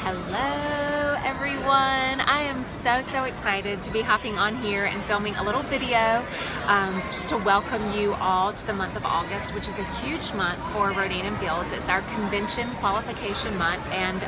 Hello everyone. I am so excited to be hopping on here and filming a little video just to welcome you all to the month of August, which is a huge month for Rodan & Fields. It's our convention qualification month, and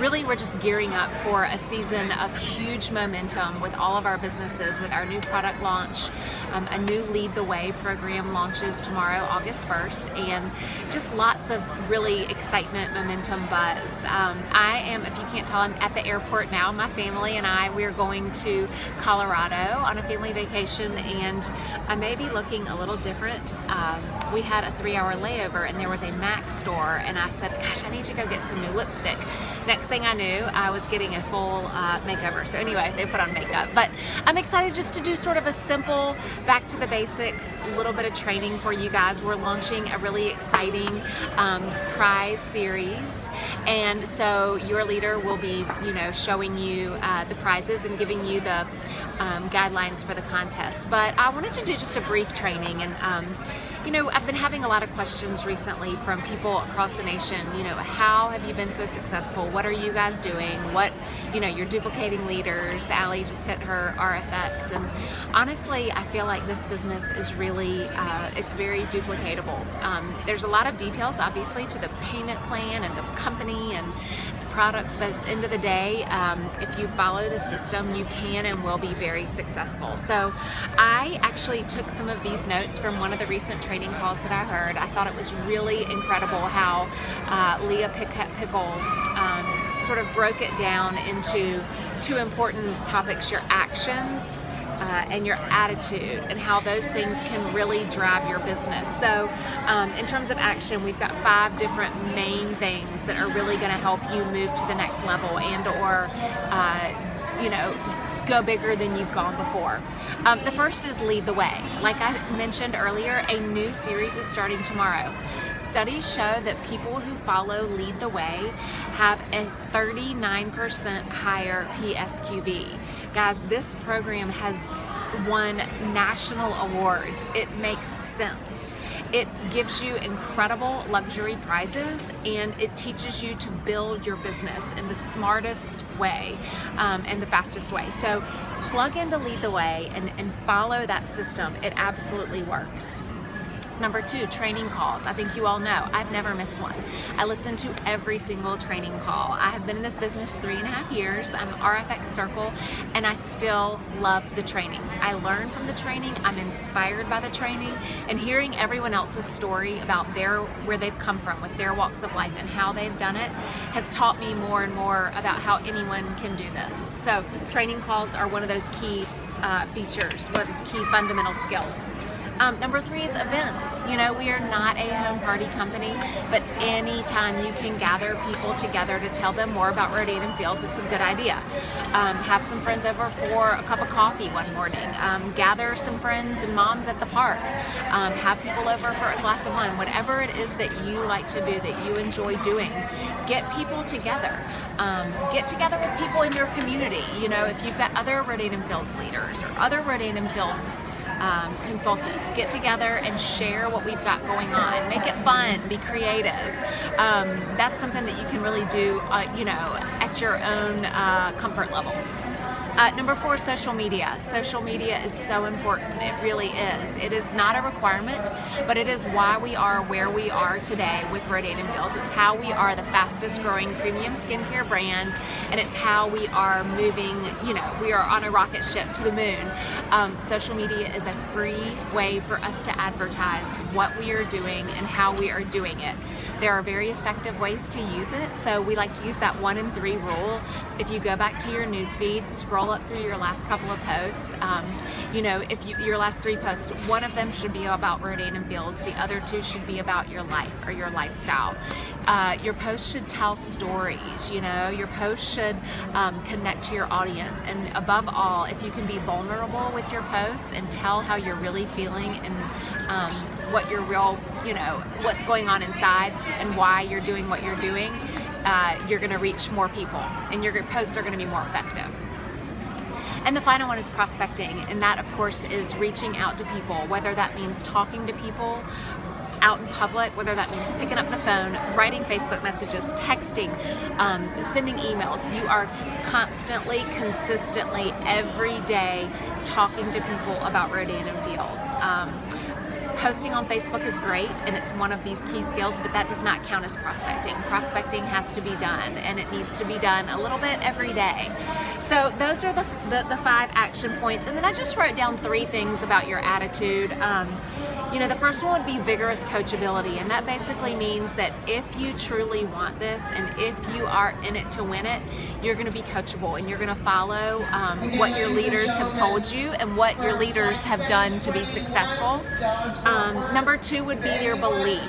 really we're just gearing up for a season of huge momentum with all of our businesses, with our new product launch. A new Lead the Way program launches tomorrow, August 1st, and just lots of really excitement, momentum, buzz. I am, if you can't tell, I'm at the airport now. My family and I, we're going to Colorado on a family vacation, and I may be looking a little different. We had a 3-hour layover and there was a MAC store, and I said, gosh, I need to go get some new lipstick. Next thing I knew, I was getting a full makeover. So anyway, they put on makeup. But I'm excited just to do sort of a simple, back to the basics, a little bit of training for you guys. We're launching a really exciting prize series, and so your leader will be, showing you the prizes and giving you the guidelines for the contest. But I wanted to do just a brief training, and I've been having a lot of questions recently from people across the nation. How have you been so successful? What are you guys doing? You're duplicating leaders. Allie just hit her RFX, and honestly, I feel like this business is really, it's very duplicatable. There's a lot of details, obviously, to the payment plan and the company and the products, but at the end of the day, if you follow the system, you can and will be very successful. So I actually took some of these notes from one of the recent training calls that I heard. I thought it was really incredible how Leah Pickle sort of broke it down into two important topics: your actions and your attitude, and how those things can really drive your business. So in terms of action, we've got 5 different main things that are really going to help you move to the next level and or go bigger than you've gone before. The first is Lead the Way. Like I mentioned earlier, a new series is starting tomorrow. Studies show that people who follow Lead the Way have a 39% higher PSQV. Guys, this program has won national awards. It makes sense. It gives you incredible luxury prizes, and it teaches you to build your business in the smartest way and the fastest way. So plug into Lead the Way and follow that system. It absolutely works. Number 2, training calls. I think you all know I've never missed one. I listen to every single training call. I have been in this business 3.5 years. I'm RFX Circle, and I still love the training. I learn from the training. I'm inspired by the training, and hearing everyone else's story about where they've come from with their walks of life and how they've done it has taught me more and more about how anyone can do this. So training calls are one of those key features, one of those key fundamental skills. Number 3 is events. We are not a home party company, but anytime you can gather people together to tell them more about Rodan & Fields, it's a good idea. Have some friends over for a cup of coffee one morning. Gather some friends and moms at the park. Have people over for a glass of wine. Whatever it is that you like to do, that you enjoy doing, get people together. Get together with people in your community. If you've got other Rodan & Fields leaders or other Rodan & Fields consultants, get together and share what we've got going on. Make it fun, be creative. That's something that you can really do, at your own comfort level. Number 4, social media. Social media is so important. It really is. It is not a requirement, but it is why we are where we are today with Rodan & Fields. It's how we are the fastest growing premium skincare brand, and it's how we are moving, we are on a rocket ship to the moon. Social media is a free way for us to advertise what we are doing and how we are doing it. There are very effective ways to use it, so we like to use that 1 in 3 rule. If you go back to your newsfeed, scroll up through your last couple of posts, your last 3 posts, one of them should be about Rodan & Fields, the other 2 should be about your life or your lifestyle. Your post should tell stories, your post should connect to your audience, and above all, if you can be vulnerable with your posts and tell how you're really feeling and what your real, what's going on inside and why you're doing what you're doing, you're going to reach more people, and your posts are going to be more effective. And the final one is prospecting, and that of course is reaching out to people, whether that means talking to people out in public, whether that means picking up the phone, writing Facebook messages, texting, sending emails. You are constantly, consistently, every day talking to people about Rodan and Fields. Posting on Facebook is great, and it's one of these key skills, but that does not count as prospecting. Prospecting has to be done, and it needs to be done a little bit every day. So those are the 5 action points. And then I just wrote down 3 things about your attitude. The first one would be vigorous coachability, and that basically means that if you truly want this and if you are in it to win it, you're going to be coachable, and you're going to follow what your leaders have told you and what your leaders have done to be successful. Number 2 would be your belief.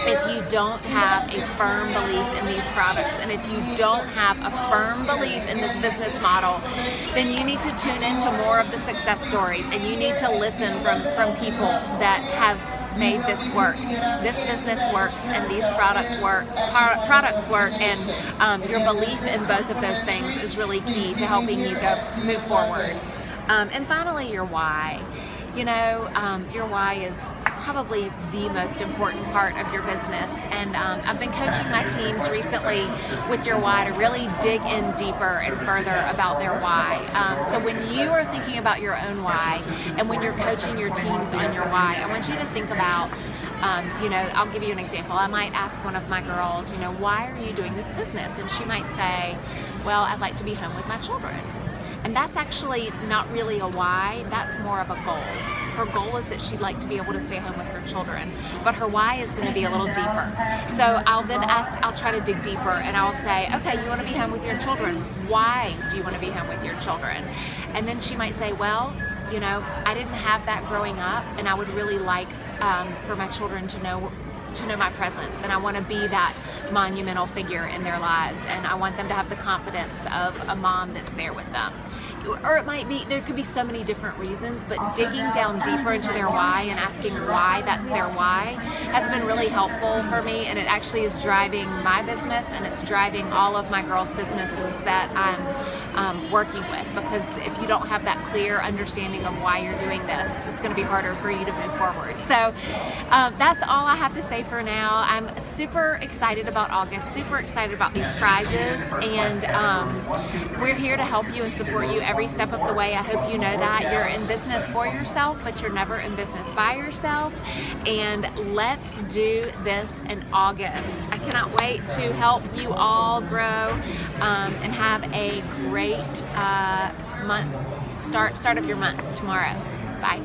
If you don't have a firm belief in these products, and if you don't have a firm belief in this business model, then you need to tune into more of the success stories, and you need to listen from people that have made this work. This business works, and these products work, and your belief in both of those things is really key to helping you move forward. And finally, your why. Your why is probably the most important part of your business, and I've been coaching my teams recently with your why to really dig in deeper and further about their why. So when you are thinking about your own why, and when you're coaching your teams on your why, I want you to think about I'll give you an example. I might ask one of my girls, why are you doing this business? And she might say, well, I'd like to be home with my children. And that's actually not really a why, that's more of a goal. Her goal is that she'd like to be able to stay home with her children, but her why is going to be a little deeper. So I'll try to dig deeper, and I'll say, okay, you want to be home with your children. Why do you want to be home with your children? And then she might say, well, I didn't have that growing up, and I would really like for my children to know my presence, and I want to be that monumental figure in their lives, and I want them to have the confidence of a mom that's there with them. Or it might be, there could be so many different reasons, but digging down deeper into their why and asking why that's their why has been really helpful for me, and it actually is driving my business, and it's driving all of my girls' businesses that I'm working with, because if you don't have that clear understanding of why you're doing this, it's going to be harder for you to move forward. So that's all I have to say for now. I'm super excited about August, super excited about these prizes, and we're here to help you and support you every step of the way. I hope you know that. You're in business for yourself, but you're never in business by yourself, and let's do this in August. I cannot wait to help you all grow and have a great month, start of your month tomorrow. Bye.